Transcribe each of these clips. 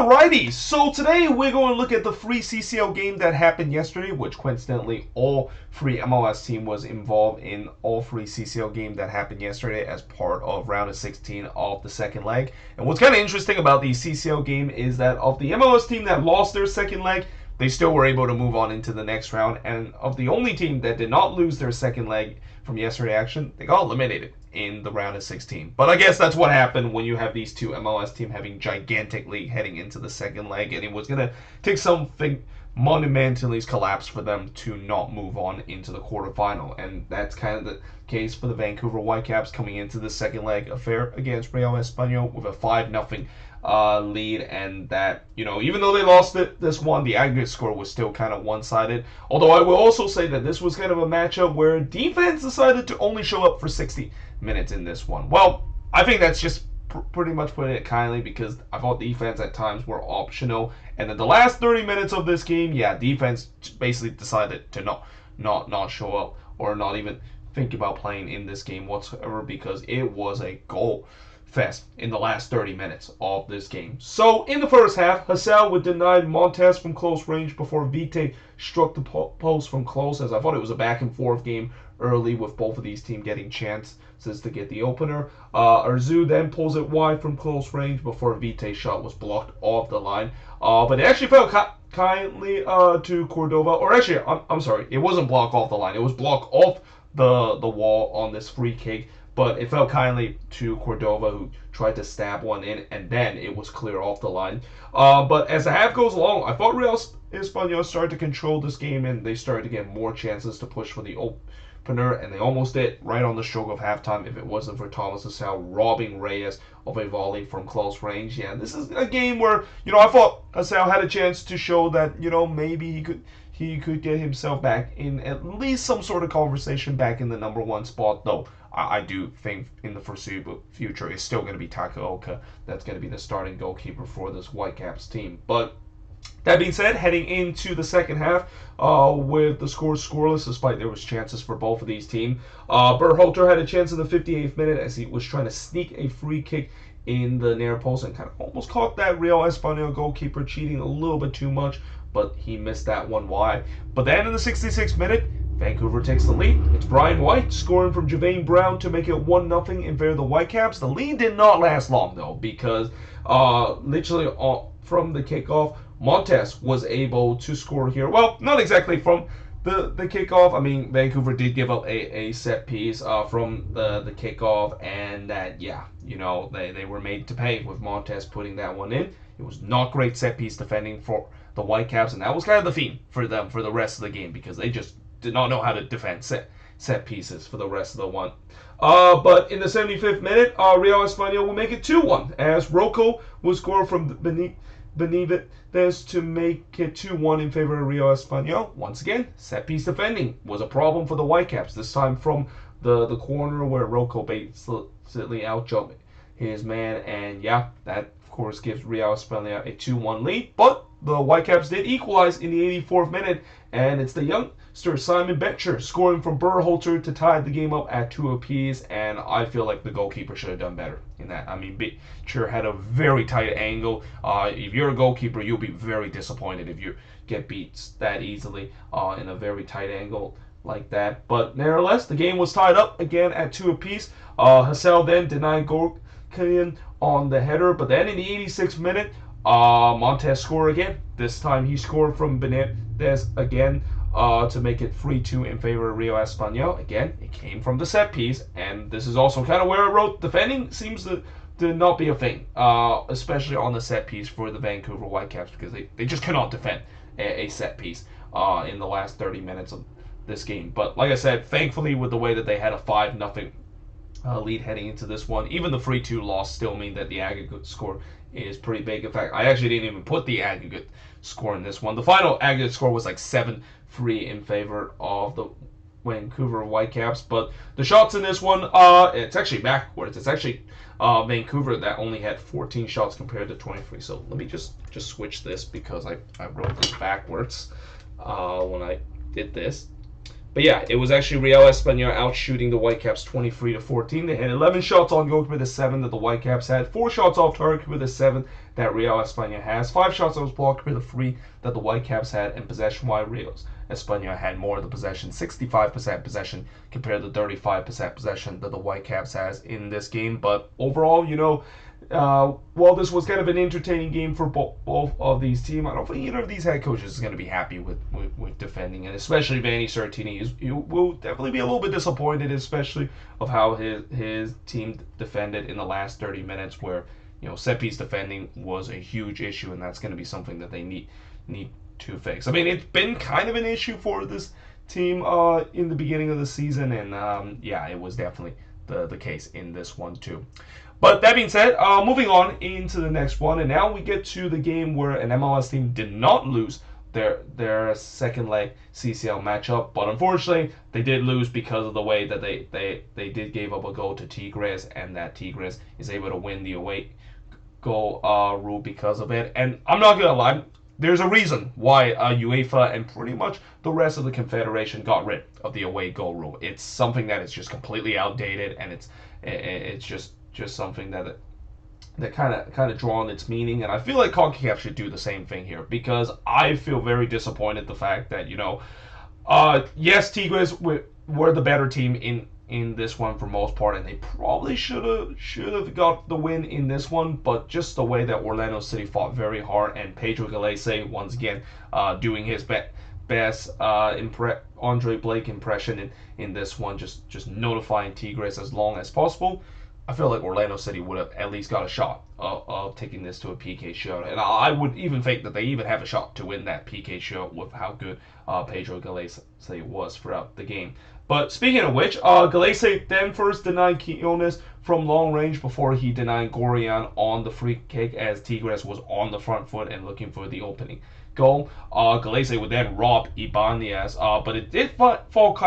Alrighty, so today we're going to look at the free CCL game that happened yesterday, which coincidentally all free MLS team was involved in all free CCL game that happened yesterday as part of round of 16 of the second leg. And what's kind of interesting about the CCL game is that of the MLS team that lost their second leg, they still were able to move on into the next round. And of the only team that did not lose their second leg from yesterday's action, they got eliminated in the round of 16. But I guess that's what happened when you have these two MLS teams having gigantic lead heading into the second leg, and it was going to take something monumentally collapse for them to not move on into the quarterfinal. And that's kind of the case for the Vancouver Whitecaps coming into the second leg affair against Real Espana with a 5-0 lead, and that, even though they lost this one, the aggregate score was still kind of one-sided. Although I will also say that this was kind of a matchup where defense decided to only show up for 60 minutes in this one. Well, I think that's just pretty much putting it kindly, because I thought defense at times were optional, and in the last 30 minutes of this game, defense basically decided to not show up or not even think about playing in this game whatsoever, because it was a goal fest in the last 30 minutes of this game. So in the first half, Hassel would deny Montes from close range before Vite struck the post from close, as I thought it was a back and forth game early with both of these teams getting chances to get the opener. Arzu then pulls it wide from close range before Vite's shot was blocked off the line. But it actually fell kindly to Cordova, or actually, I'm sorry, it wasn't blocked off the line. It was blocked off the wall on this free kick, but it fell kindly to Cordova, who tried to stab one in, and then it was clear off the line. But as the half goes along, I thought Real Espana started to control this game, and they started to get more chances to push for the opener, and they almost did right on the stroke of halftime if it wasn't for Thomas Hassel robbing Reyes of a volley from close range. Yeah, this is a game where, I thought Hassel had a chance to show that, maybe he could get himself back in at least some sort of conversation back in the number one spot, though I do think in the foreseeable future it's still going to be Takaoka that's going to be the starting goalkeeper for this Whitecaps team. But that being said, heading into the second half, with the score scoreless, despite there was chances for both of these teams, Berhalter had a chance in the 58th minute as he was trying to sneak a free kick in the near post and kind of almost caught that Real Espana goalkeeper cheating a little bit too much, but he missed that one wide. But then in the 66th minute, Vancouver takes the lead. It's Brian White scoring from Javane Brown to make it 1-0 in favor of the Whitecaps. The lead did not last long, though, because literally from the kickoff, Montes was able to score here. Well, not exactly from the kickoff. I mean, Vancouver did give up a set piece from the kickoff, and that, they were made to pay with Montes putting that one in. It was not great set piece defending for the Whitecaps, and that was kind of the theme for them for the rest of the game, because they just did not know how to defend set pieces for the rest of the one. But in the 75th minute, Real Espana will make it 2-1 as Rocco will score from Benitez to make it 2-1 in favor of Real Espana. Once again, set piece defending was a problem for the Whitecaps, this time from the corner where Rocco basically outjumped his man, and that of course gives Real Espana a 2-1 lead. But the Whitecaps did equalize in the 84th minute, and it's the youngster Simon Betcher scoring from Berhalter to tie the game up at 2 apiece, and I feel like the goalkeeper should have done better in that. I mean, Betcher had a very tight angle. If you're a goalkeeper, you'll be very disappointed if you get beat that easily in a very tight angle like that. But nevertheless, the game was tied up again at 2 apiece. Hassel then denied Gorkian on the header, but then in the 86th minute, Montes scored again. This time he scored from Benitez again to make it 3-2 in favor of Real Espana. Again, it came from the set piece, and this is also kind of where I wrote defending seems to not be a thing, especially on the set piece for the Vancouver Whitecaps, because they just cannot defend a set piece in the last 30 minutes of this game. But like I said, thankfully with the way that they had a 5-0 lead heading into this one, even the 3-2 loss still mean that the aggregate score is pretty big. In fact, I actually didn't even put the aggregate score in this one. The final aggregate score was like 7-3 in favor of the Vancouver Whitecaps. But the shots in this one, it's actually backwards. It's actually Vancouver that only had 14 shots compared to 23. So let me just switch this, because I wrote this backwards when I did this. But yeah, it was actually Real Espana out shooting the Whitecaps 23-14. They had 11 shots on goal with the 7 that the Whitecaps had, 4 shots off target with the 7 that Real Espana has. 5 shots that was blocked compared to 3 that the Whitecaps had, and possession-wise, Real Espana had more of the possession, 65% possession compared to 35% possession that the Whitecaps has in this game. But overall, while this was kind of an entertaining game for both of these teams, I don't think either of these head coaches is going to be happy with defending, and especially Vanni Sartini. He will definitely be a little bit disappointed, especially of how his team defended in the last 30 minutes, where set-piece defending was a huge issue, and that's going to be something that they need to fix. I mean, it's been kind of an issue for this team in the beginning of the season, and it was definitely the case in this one too. But that being said, moving on into the next one, and now we get to the game where an MLS team did not lose their second leg CCL matchup, but unfortunately they did lose because of the way that they did give up a goal to Tigres, and that Tigres is able to win the away goal rule because of it. And I'm not gonna lie, there's a reason why UEFA and pretty much the rest of the Confederation got rid of the away goal rule. It's something that is just completely outdated, and it's just something that kind of drawn its meaning, and I feel like CONCACAF should do the same thing here, because I feel very disappointed the fact that yes, Tigres were the better team in this one for most part, and they probably should have got the win in this one, but just the way that Orlando City fought very hard, and Pedro Galese once again doing his best Andre Blake impression in this one, just notifying Tigres as long as possible. I feel like Orlando City would have at least got a shot of taking this to a PK shootout, and I would even think that they even have a shot to win that PK shootout with how good Pedro Galese was throughout the game. But speaking of which, Galese then first denied Quinones from long range before he denied Gorian on the free kick, as Tigres was on the front foot and looking for the opening goal. Galese would then rob Ibanez, but it did fall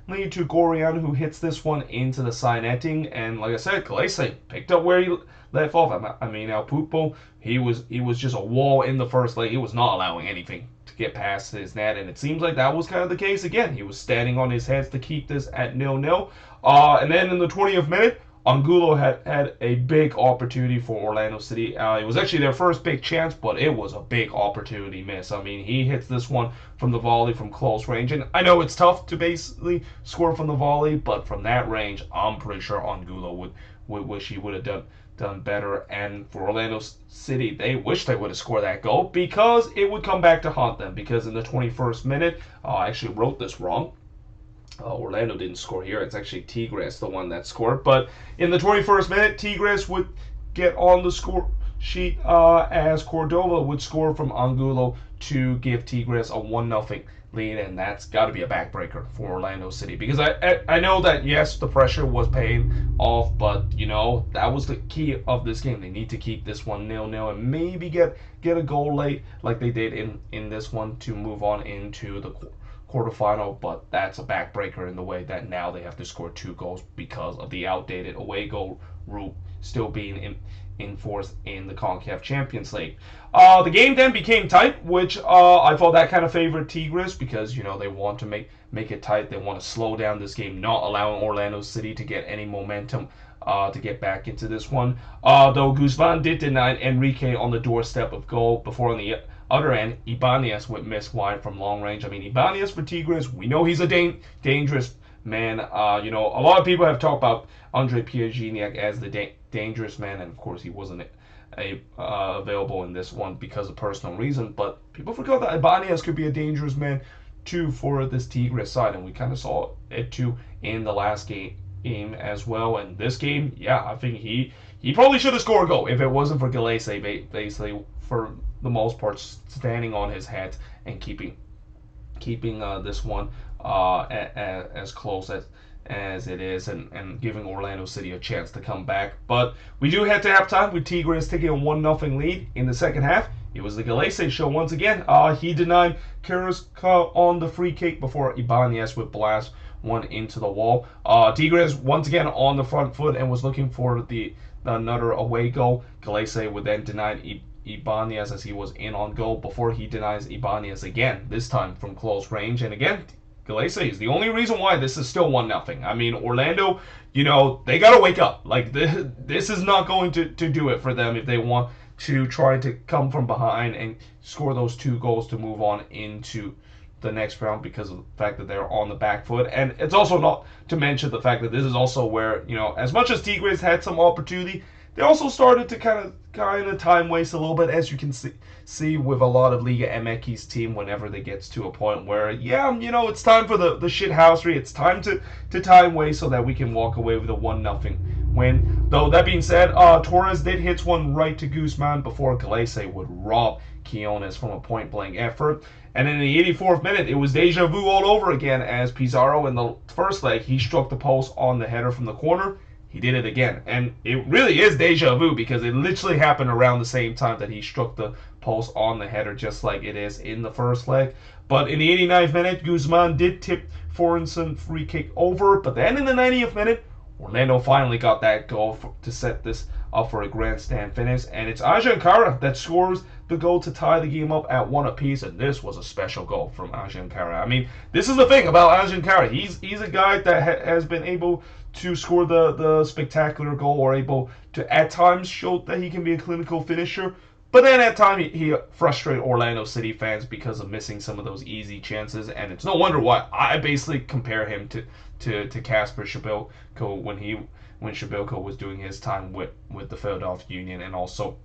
lead to Gorian, who hits this one into the side netting, and like I said, Galese picked up where he left off. I mean, El Pulpo, he was just a wall in the first leg. He was not allowing anything to get past his net, and it seems like that was kind of the case again. He was standing on his heads to keep this at 0-0. And then in the 20th minute, Angulo had a big opportunity for Orlando City. It was actually their first big chance, but it was a big opportunity miss. I mean, he hits this one from the volley from close range, and I know it's tough to basically score from the volley, but from that range, I'm pretty sure Angulo would wish he would have done better. And for Orlando City, they wish they would have scored that goal, because it would come back to haunt them. Because in the 21st minute, I actually wrote this wrong. Orlando didn't score here. It's actually Tigres, the one that scored. But in the 21st minute, Tigres would get on the score sheet as Cordova would score from Angulo to give Tigres a 1-0 lead, and that's got to be a backbreaker for Orlando City, because I know that, yes, the pressure was paying off, but that was the key of this game. They need to keep this one 0-0 and maybe get a goal late like they did in this one to move on into the quarterfinal, but that's a backbreaker in the way that now they have to score 2 goals because of the outdated away goal rule still being enforced in the CONCACAF Champions League. The game then became tight, which I thought that kind of favored Tigres, because they want to make it tight. They want to slow down this game, not allowing Orlando City to get any momentum to get back into this one. Though Guzman did deny Enrique on the doorstep of goal before on the other end, Ibanez would miss wide from long range. I mean, Ibanez for Tigres, we know he's a dangerous man. A lot of people have talked about Andre Pierre-Gignac as the dangerous man, and of course he wasn't available in this one because of personal reason. But people forgot that Ibanez could be a dangerous man too for this Tigres side, and we kind of saw it too in the last game as well. And this game, I think he probably should have scored a goal if it wasn't for Galese basically for the most part standing on his head and keeping this one as close as it is, and giving Orlando City a chance to come back. But we do head to halftime with Tigres taking a 1-0 lead in the second half. It was the Galese show once again. He denied Carrasco on the free kick before Ibanez would blast one into the wall. Tigres once again on the front foot and was looking for another away goal. Galese would then deny Ibanez as he was in on goal before he denies Ibanez again, this time from close range. And again, Galese is the only reason why this is still 1-0. I mean, Orlando, they got to wake up. Like, this is not going to do it for them if they want to try to come from behind and score those 2 goals to move on into the next round because of the fact that they're on the back foot. And it's also not to mention the fact that this is also where, as much as Tigres had some opportunity, they also started to kind of time waste a little bit, as you can see with a lot of Liga MX's team whenever they gets to a point where, it's time for the shithousery. It's time to time waste so that we can walk away with a 1-0 win. Though, that being said, Torres did hit one right to Guzman before Galese would rob Quiones from a point-blank effort. And in the 84th minute, it was deja vu all over again as Pizarro in the first leg, he struck the post on the header from the corner. He did it again. And it really is deja vu because it literally happened around the same time that he struck the post on the header, just like it is in the first leg. But in the 89th minute, Guzman did tip Forensen free kick over. But then in the 90th minute, Orlando finally got that goal to set this up for a grandstand finish. And it's Ajankara that scores the goal to tie the game up at 1 apiece. And this was a special goal from Ajankara. I mean, this is the thing about Ajankara. He's a guy that has been able to score the spectacular goal, or able to at times show that he can be a clinical finisher. But then at times he frustrated Orlando City fans because of missing some of those easy chances. And it's no wonder why I basically compare him to Kasper Schmeichel when Schmeichel was doing his time with the Philadelphia Union and also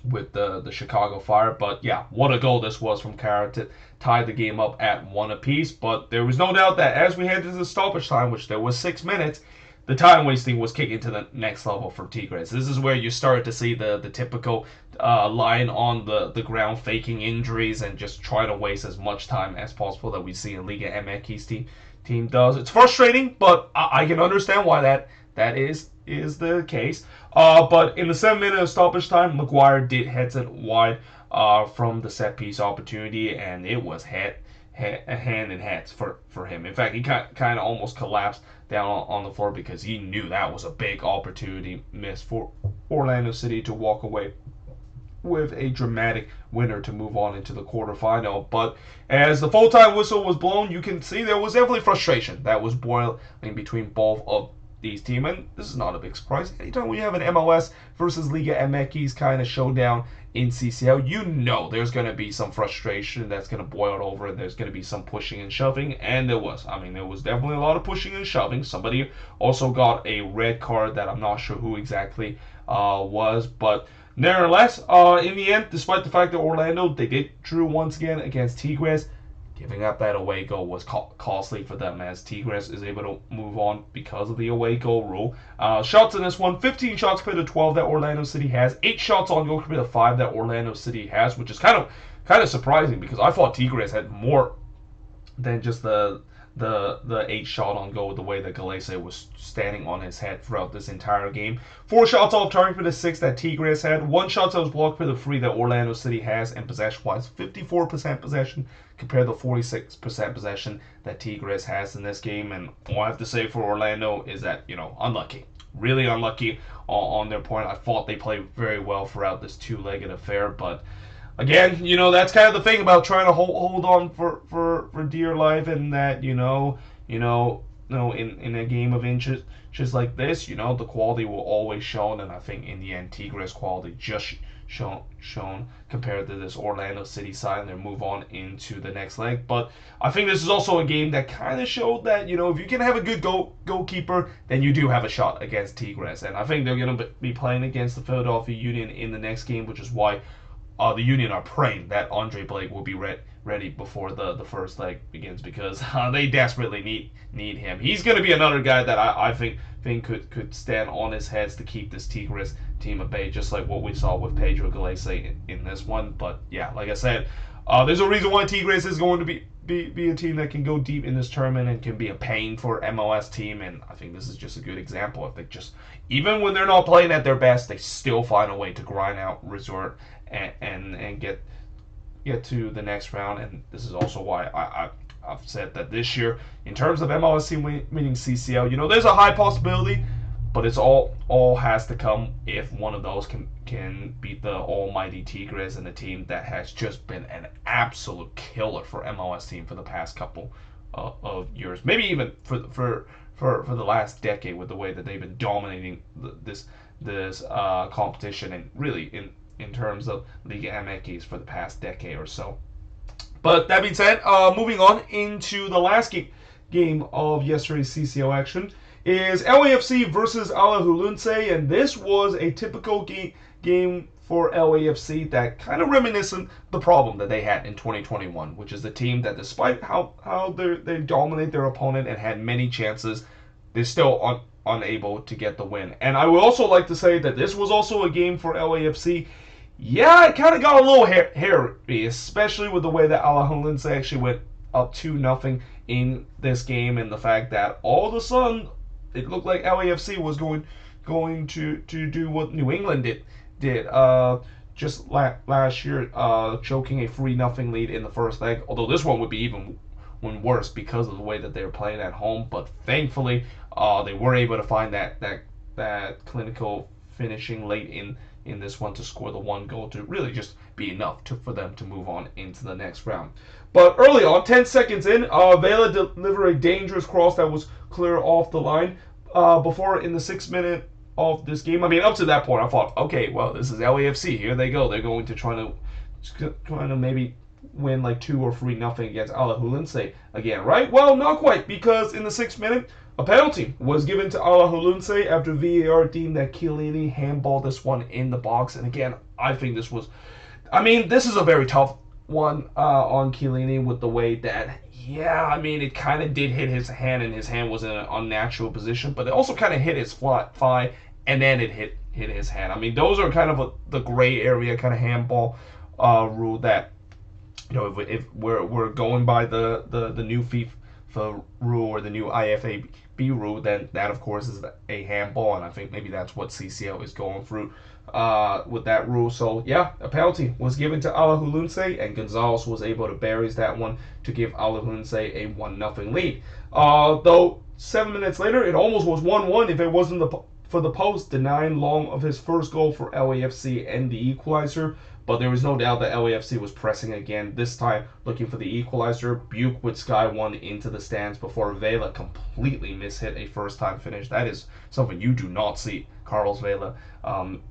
with the Chicago Fire. But yeah, what a goal this was from Kara to tie the game up at 1 apiece. But there was no doubt that as we headed to the stoppage time, which there was 6 minutes, the time wasting was kicking to the next level for Tigres. This is where you start to see the typical line on the ground, faking injuries and just try to waste as much time as possible that we see in Liga MX's team does. It's frustrating, but I can understand why that is the case. But in the 7 minute of stoppage time, Maguire did heads it wide from the set piece opportunity, and it was hand in hands for him. In fact, he kind of almost collapsed down on the floor because he knew that was a big opportunity missed for Orlando City to walk away with a dramatic winner to move on into the quarterfinal. But as the full-time whistle was blown, you can see there was definitely frustration that was boiling between both of these teams. And this is not a big surprise. Anytime we have an MLS versus Liga MX kind of showdown in CCL, you know there's going to be some frustration that's going to boil over, and there's going to be some pushing and shoving, and there was. I mean, there was definitely a lot of pushing and shoving. Somebody also got a red card that I'm not sure who exactly was, but nevertheless, in the end, despite the fact that Orlando, they did drew once again against Tigres, giving up that away goal was costly for them, as Tigres is able to move on because of the away goal rule. Shots in this one, 15 shots compared to 12 that Orlando City has, 8 shots on goal compared to 5 that Orlando City has, which is kind of surprising because I thought Tigres had more than just the 8 shot on goal with the way that Galese was standing on his head throughout this entire game. 4 shots off target for the 6 that Tigres had. 1 shot that was blocked for the 3 that Orlando City has. And possession-wise, 54% possession compared to 46% possession that Tigres has in this game. And all I have to say for Orlando is that, unlucky. Really unlucky on their point. I thought they played very well throughout this 2-legged affair, but again, that's kind of the thing about trying to hold on for dear life, and that, in a game of inches just like this, the quality will always shown, and I think in the end, Tigres quality just shown compared to this Orlando City side, and they move on into the next leg. But I think this is also a game that kind of showed that, if you can have a good goalkeeper, then you do have a shot against Tigres, and I think they're going to be playing against the Philadelphia Union in the next game, which is why the Union are praying that Andre Blake will be ready before the first leg begins, because they desperately need him. He's going to be another guy that I think could stand on his heads to keep this Tigres team at bay, just like what we saw with Pedro Galese in this one. But yeah, like I said, there's a reason why Tigres is going to be a team that can go deep in this tournament and can be a pain for MLS team, and I think this is just a good example. If they just, even when they're not playing at their best, they still find a way to grind out, resort, and get to the next round. And this is also why I've said that this year, in terms of MLS team winning CCL, there's a high possibility, but it's all has to come if one of those can beat the almighty Tigres, and a team that has just been an absolute killer for MLS team for the past couple of years, maybe even for the last decade, with the way that they've been dominating this competition, and really in terms of Liga MX for the past decade or so. But that being said, moving on into the last game of yesterday's CCL action is LAFC versus Alajuelense, and this was a typical game for LAFC that kind of reminiscent the problem that they had in 2021, which is the team that despite how they dominate their opponent and had many chances, they're still unable to get the win. And I would also like to say that this was also a game for LAFC. Yeah, it kind of got a little hairy, especially with the way that Alajuelense actually went up 2-0 in this game, and the fact that all of a sudden it looked like LAFC was going to do what New England did just last year, choking a 3-0 lead in the first leg. Although this one would be even worse because of the way that they were playing at home, but thankfully they were able to find that clinical finishing late in this one to score the one goal to really just be enough for them to move on into the next round. But early on, 10 seconds in, Vela delivered a dangerous cross that was clear off the line. Before in the 6th minute of this game, I mean, up to that point, I thought, okay, well, this is LAFC. Here they go. They're going to try to maybe win like 2 or 3-0 against Alajuelense again, right? Well, not quite, because in the 6th minute, a penalty was given to Alajuelense after VAR deemed that Chiellini handballed this one in the box. And again, I think this is a very tough one on Chiellini with the way that, yeah, I mean, it kind of did hit his hand, and his hand was in an unnatural position, but it also kind of hit his thigh, and then it hit his hand. I mean, those are kind of the gray area kind of handball rule that, you know, if we're going by the new FIFA rule or the new IFAB rule, then that of course is a handball, and I think maybe that's what CCL is going through with that rule. So yeah, a penalty was given to Alajuelense, and Gonzalez was able to bury that one to give Alajuelense a 1-0 lead. Though 7 minutes later, it almost was 1-1 if it wasn't for the post denying Long of his first goal for LAFC and the equalizer. But there was no doubt that LAFC was pressing again, this time looking for the equalizer. Buke would sky one into the stands before Vela completely mishit a first-time finish. That is something you do not see Carlos Vela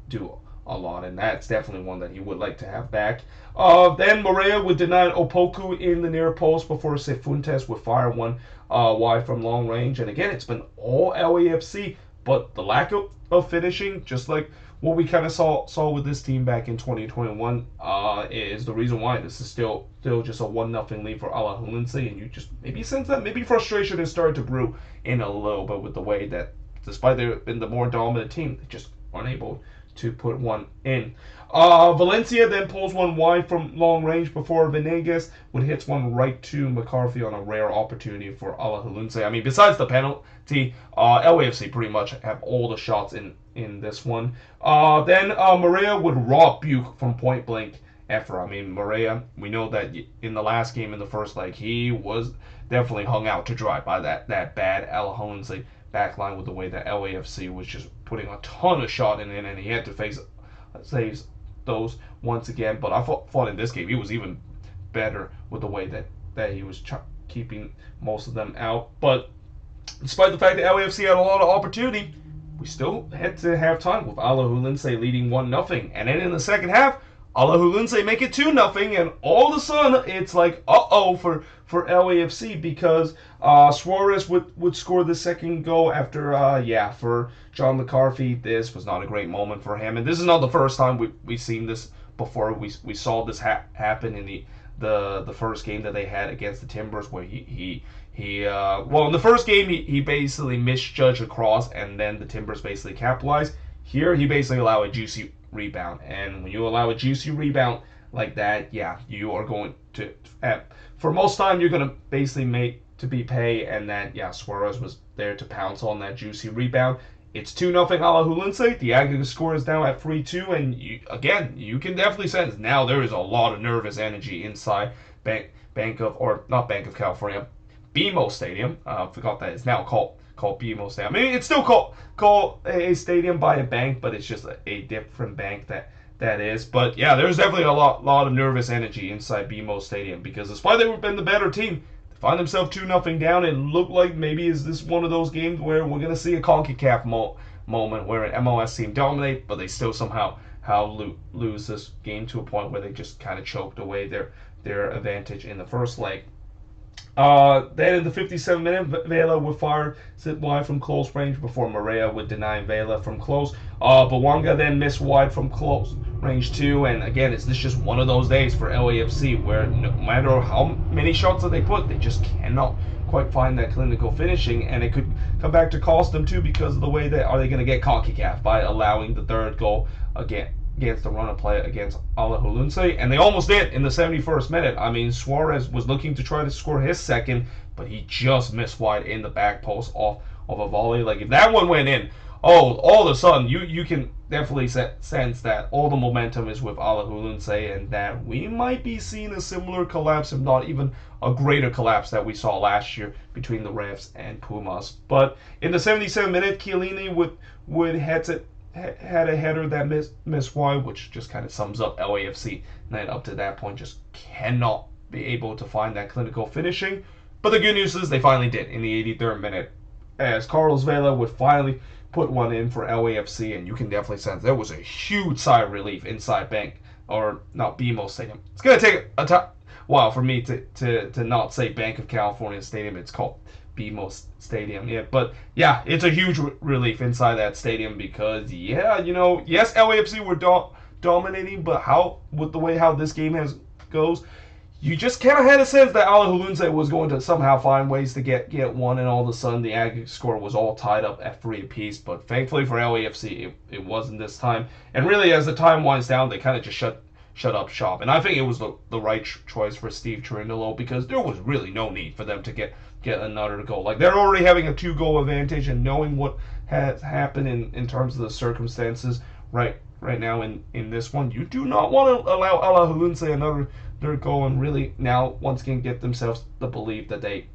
do a lot, and that's definitely one that he would like to have back. Then Morea would deny Opoku in the near post before Cefuntes would fire one wide from long range. And again, it's been all LAFC, but the lack of finishing, just like what we kind of saw with this team back in 2021, is the reason why this is still just a 1-0 lead for Alajuelense, and you just maybe sense that maybe frustration is starting to brew in a little bit with the way that, despite they've been the more dominant team, they just aren't able to put one in. Valencia then pulls one wide from long range before Venegas would hit one right to McCarthy on a rare opportunity for Alajuelense. I mean, besides the penalty, LAFC pretty much have all the shots in this one. Then Morea would rob Buke from point blank effort. I mean, Morea, we know that in the last game in the first leg, he was definitely hung out to dry by that bad Alajuelense backline with the way that LAFC was just putting a ton of shot in, and he had to save those once again. But I thought in this game he was even better with the way that he was keeping most of them out. But despite the fact that LAFC had a lot of opportunity, we still had to have time with Alajuelense leading 1-0. And then in the second half, Alajuelense make it 2-0, and all of a sudden it's like for LAFC, because Suarez would score the second goal after for John McCarthy. This was not a great moment for him, and this is not the first time we've seen this before. We saw this happen in the first game that they had against the Timbers, where he in the first game he basically misjudged a cross, and then the Timbers basically capitalized. Here he basically allowed a juicy rebound, and when you allow a juicy rebound like that, you are going to for most time you're going to basically make to be pay, and that Suarez was there to pounce on that juicy rebound. It's 2-0 Alajuelense. The aggregate score is now at 3-2, and you can definitely sense now there is a lot of nervous energy inside Bank of California, BMO Stadium. I forgot that it's now called BMO Stadium. I mean, it's still called a stadium by a bank, but it's just a different bank that is. But yeah, there's definitely a lot of nervous energy inside BMO Stadium, because despite they've been the better team, they find themselves 2-0 down, and look like maybe is this one of those games where we're going to see a CONCACAF moment where an MLS team dominate, but they still somehow lose this game to a point where they just kind of choked away their advantage in the first leg. Then in the 57th minute, Vela would fire it wide from close range before Maria would deny Vela from close. Bawanga then missed wide from close range too. And again, it's this just one of those days for LAFC where no matter how many shots that they put, they just cannot quite find that clinical finishing, and it could come back to cost them too because of the way that are they going to get CONCACAF by allowing the third goal against the run of play against Alajuelense, and they almost did in the 71st minute. I mean, Suarez was looking to try to score his second, but he just missed wide in the back post off of a volley. Like, if that one went in, all of a sudden you can definitely sense that all the momentum is with Alajuelense, and that we might be seeing a similar collapse, if not even a greater collapse that we saw last year between the Refs and Pumas. But in the 77th minute, Chiellini would had a header that missed wide, which just kind of sums up LAFC. And up to that point, just cannot be able to find that clinical finishing. But the good news is they finally did in the 83rd minute, as Carlos Vela would finally put one in for LAFC, and you can definitely sense there was a huge sigh of relief inside BMO Stadium. It's gonna take a while for me to not say Bank of California Stadium. It's called BMO Stadium. Yeah, but yeah, it's a huge relief inside that stadium because yes, LAFC were dominating, but with the way how this game goes, you just kind of had a sense that Alajuelense was going to somehow find ways to get one, and all of a sudden the aggregate score was all tied up at 3 apiece. But thankfully for LAFC, it wasn't this time. And really, as the time winds down, they kind of just shut up shop. And I think it was the right choice for Steve Cherundolo, because there was really no need for them to get another goal. Like, they're already having a 2-goal advantage, and knowing what has happened in terms of the circumstances right now in this one, you do not want to allow Alajuelense another goal, and really now once again get themselves the belief that they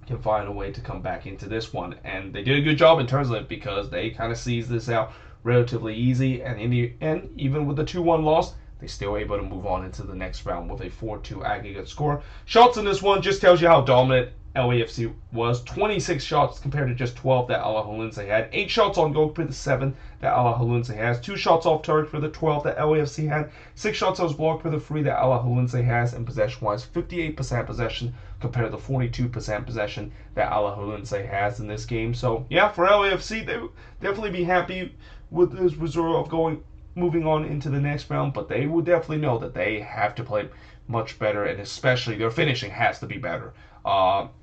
can find a way to come back into this one. And they did a good job in terms of it, because they kind of seized this out relatively easy, and in the end, even with the 2-1 loss, they still able to move on into the next round with a 4-2 aggregate score. Shots in this one just tells you how dominant LAFC was. 26 shots compared to just 12 that Alajuelense had. 8 shots on goal for the 7 that Alajuelense has. 2 shots off target for the 12 that LAFC had. 6 shots that was blocked for the 3 that Alajuelense has. And possession-wise, 58% possession compared to 42% possession that Alajuelense has in this game. So yeah, for LAFC, they would definitely be happy with this result of moving on into the next round, but they will definitely know that they have to play much better, and especially their finishing has to be better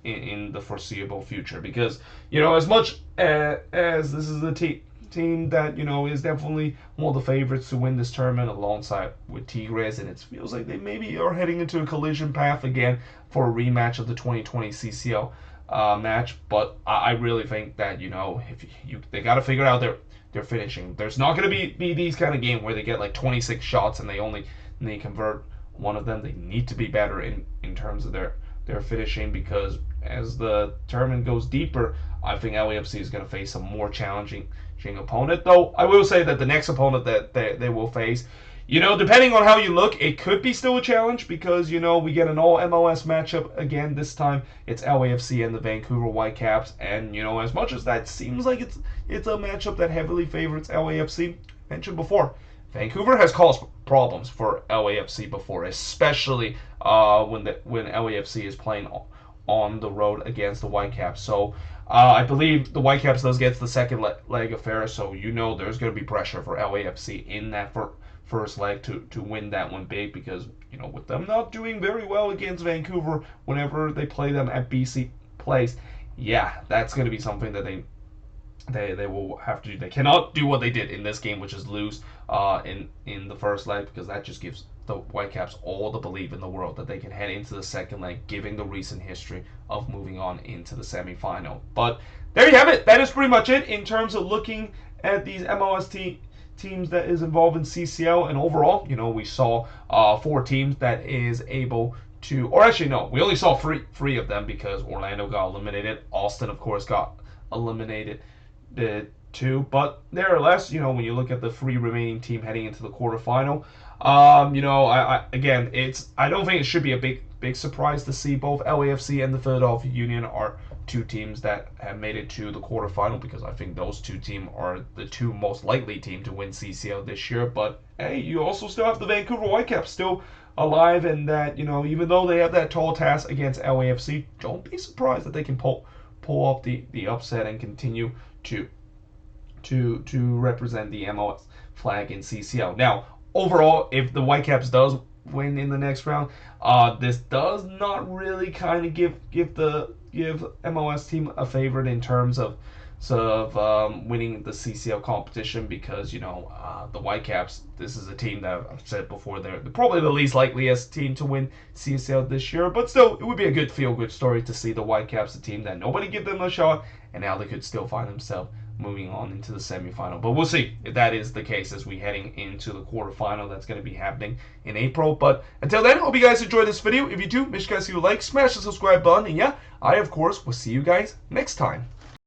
in the foreseeable future, because as much as this is a team that is definitely one of the favorites to win this tournament alongside with Tigres, and it feels like they maybe are heading into a collision path again for a rematch of the 2020 CCL match. But I really think that they got to figure out their finishing. There's not going to be these kind of games where they get like 26 shots and they convert one of them. They need to be better in terms of their finishing, because as the tournament goes deeper, I think LAFC is going to face a more challenging opponent. Though I will say that the next opponent that they will face, depending on how you look, it could be still a challenge, because we get an all MLS matchup again. This time it's LAFC and the Vancouver Whitecaps, and as much as that seems like it's a matchup that heavily favors LAFC, mentioned before, Vancouver has caused problems for LAFC before, especially when LAFC is playing on the road against the Whitecaps. So I believe the Whitecaps does get the second leg affair, so there's going to be pressure for LAFC in that first leg to win that one big, because with them not doing very well against Vancouver whenever they play them at BC Place, yeah, that's going to be something that they will have to do. They cannot do what they did in this game, which is lose in the first leg, because that just gives the Whitecaps all the belief in the world that they can head into the second leg, given the recent history of moving on into the semifinal. But there you have it. That is pretty much it in terms of looking at these MLS teams that is involved in CCL. And overall, we saw 4 teams that is able to, or actually no, we only saw three of them, because Orlando got eliminated. Austin, of course, got eliminated too. But nevertheless, when you look at the 3 remaining team heading into the quarterfinal, I don't think it should be a big surprise to see both LAFC and the Philadelphia Union are two teams that have made it to the quarterfinal, because I think those two teams are the two most likely team to win CCL this year. But hey, you also still have the Vancouver Whitecaps still alive, and that, even though they have that tall task against LAFC, don't be surprised that they can pull off the upset and continue to represent the MLS flag in CCL. Now, overall, if the Whitecaps does win in the next round, this does not really kind of give MLS team a favorite in terms of winning the CCL competition, because the Whitecaps, this is a team that I've said before, they're probably the least likeliest team to win CCL this year, but still it would be a good feel-good story to see the Whitecaps, a team that nobody give them a shot, and now they could still find themselves moving on into the semifinal. But we'll see if that is the case as we heading into the quarterfinal that's going to be happening in April. But until then, hope you guys enjoyed this video. If you do, make sure you guys leave a like, smash the subscribe button, and yeah, I of course will see you guys next time.